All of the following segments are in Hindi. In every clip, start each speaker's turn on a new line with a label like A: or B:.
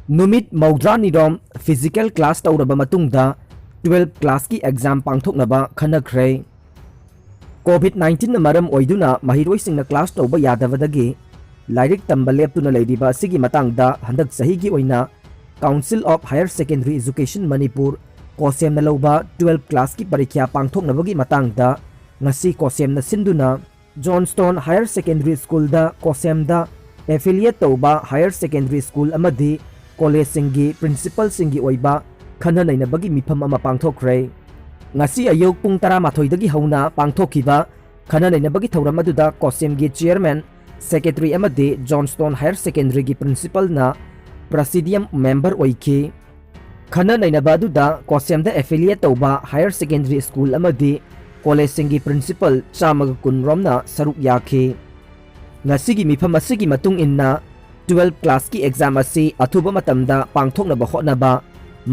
A: नुमित मौद्रानिरोम फिजिकल क्लास तौरबा मतुंगदा 12 क्लास की एग्जाम पांगथोकनबा खनखरे कोविड-19 मरम ओइदुना महिरोइसिंगना क्लास तौबा यादबदगी लाइरिक तंबा लेप्तुना लेरिबा सिगी मतंगदा हंदक सही की ओइना council of higher secondary education Manipur कोसेमना लौबा 12 क्लास की परीक्षा पांगथोकनबगी मतंगदा ngasi कोसेमना सिंदुना जॉनस्टोन हायर सेकेंडरी स्कूल दा कोसेमदा एफिलिएट तौबा हायर सेकेंडरी स्कूल अमदी कॉलेज सिंगी प्रिंसिपल सिंगी ओइबा खन्ना नैनबगी मिफम अमा पांगथोकरे ngasi ayok pung 12 dagi hauna pangthokiba khana neinabagi thauram aduda कोसेम गी चेयरमैन सेक्रेटरी अमदे जॉनस्टोन हायर सेकेंडरी की प्रिंसिपल ना प्रेसिडियम मेंबर ओइखे खना नैनबा अदुदा कोसेम दा एफिलिएट तौबा हायर सेकेंडरी स्कूल अमदे कॉलेज सिंगी प्रिंसिपल चामग कुनरोमना सरुक याखे ngasi gi mifam asigi matung inna 12 class की एग्जाम असी अथुबा मतमदा पांगथोकनबा होटनबा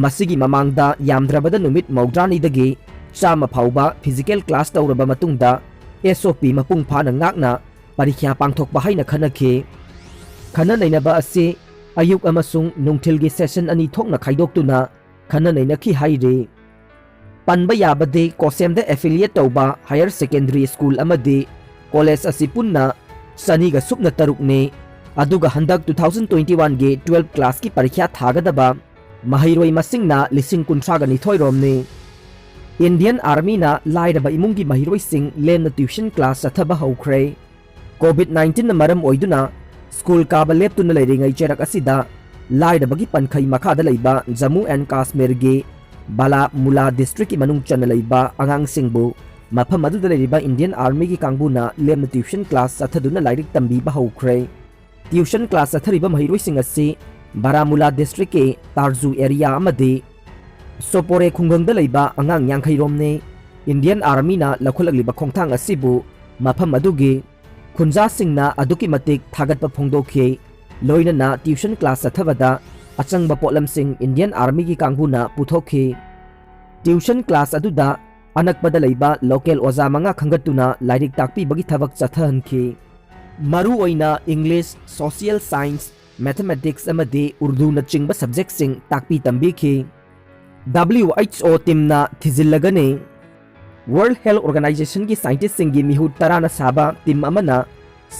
A: मसिगी ममांगदा यामद्रबदा नुमित मौद्रानिदगी चामा फाउबा फिजिकल क्लास तौरबा मतुंगदा एसओपी मपुंग फाना ngakna परीक्षा पांगथोकबा हाइना खनखे खना नैनबा असी अयुक अमसुंग नुंगथिलगी सेशन अनि थोकना खाइदोक्तुना खना नैनखि हाइरे पनबा याबदे कोसेमदा एफिलिएट तौबा हायर सेकेंडरी स्कूल अमदे कॉलेज असी पुन्ना सनीगा सुपना तरुकने अदुगा हंदक 2021 गे 12 क्लास की परीक्षा थागदबा महिरोई मसिंगना लिसिंग कुंथ्रागा निथोय रोमने इंडियन आर्मी ना लाइरबा इमुंगी महिरोई सिंग लेन ट्यूशन क्लास अथबा हौख्रे कोविड-19 न मरम ओइदुना स्कूल काबा लेप्तुना लेरिंगै चेरक असिदा लाइरबगी पनखै मखादा लैबा जम्मू एंड कश्मीर गे बाला मुला डिस्ट्रिक्ट की मनुंग चन लैबा अंगांग सिंगबु मफम अदुदा लेरिबा इंडियन आर्मी की कांगबुना लेन ट्यूशन क्लास अथदुना लाइरिक तंबीबा हौख्रे ट्यूशन क्लास अथरिबा महिरोई सिंग असि बारामुला डिस्ट्रिक्ट के तारजू एरिया अमदे सोपोरे खुंगंगदा लैबा अंगांग यांखैरोमने इंडियन आर्मी ना लखुलगलिबा खोंथांग असिबु मफम अदुगी खुंजा सिंगना अदुकी मतिक थागतबा फोंदोखे लोइनना ट्यूशन क्लास अथबदा अचंगबा पोलम सिंग इंडियन आर्मी की कांगबुना पुथोखे ट्यूशन क्लास अदुदा अनकपदा लैबा लोकल ओजा मंगा खंगतुना लाइरिक ताकपीबगी थबक चथहनखे मरु ओइना इंग्लिश सोशल साइंस मैथमेटिक्स अमदे उर्दू न चिंगबा सब्जेक्ट सिंग ताकपी तंबीखे WHO टीमना थिजिल्लगने वर्ल्ड हेल्थ ऑर्गेनाइजेशन की साइंटिस्ट सिंगी मिहु तराना साबा टीम अमना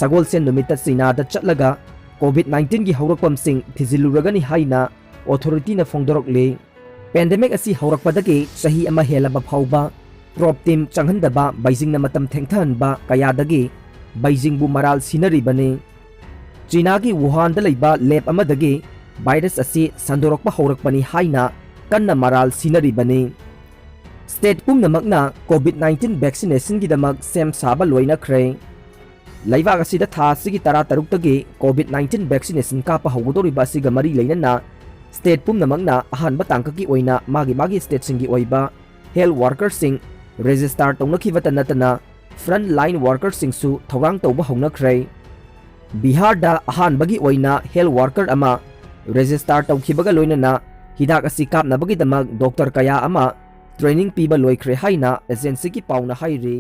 A: सगोल से नुमित चीनादा चटलगा कोविड-19 की हौरकपम सिंग थिजिल्लुरगनी हाइना ऑथोरिटी न फोंदोरकले पेंडेमिक असी हौरकपदगे सही अमा हेलबा फाउबा प्रोब टीम चंगहनदबा बीजिंग न मतम थेंगथहनबा कयादगे बीजिंग बु मराल सिनरिबने चीना की वुहान लैबा लैब अमदगे वायरस असी संदोरकपा हौरकपनी हाइना कन्ना मराल सिनरिबने स्टेट पुमनमकना कोविड-19 वैक्सीनेशन की दमक सेम साबा लोइनख्रे लैबाग असिदा था सिगी तरा तरुक्तगे कोविड-19 वैक्सीनेशन कापा हौगदोरिबा सिगा मरी लैनना स्टेट पुमनमकना अहानबा तांककी ओइना मागी स्टेट सिंगी ओइबा हेल्थ वर्कर सिंग रजिस्टर तौनखिबता नतना फ्रंट लाइन वर्कर सिंगसु थौरांग तौबा हौनख्रे बिहार दा अहानबगी ओइना हेल्थ वर्कर अमा रजिस्टर तौखिबगा लोइनना हिदाक असि कापनबगी दमक डॉक्टर कया अमा ट्रेनिंग पीबा लोइख्रे हाइना एजेंसी की पाउना हाइरे।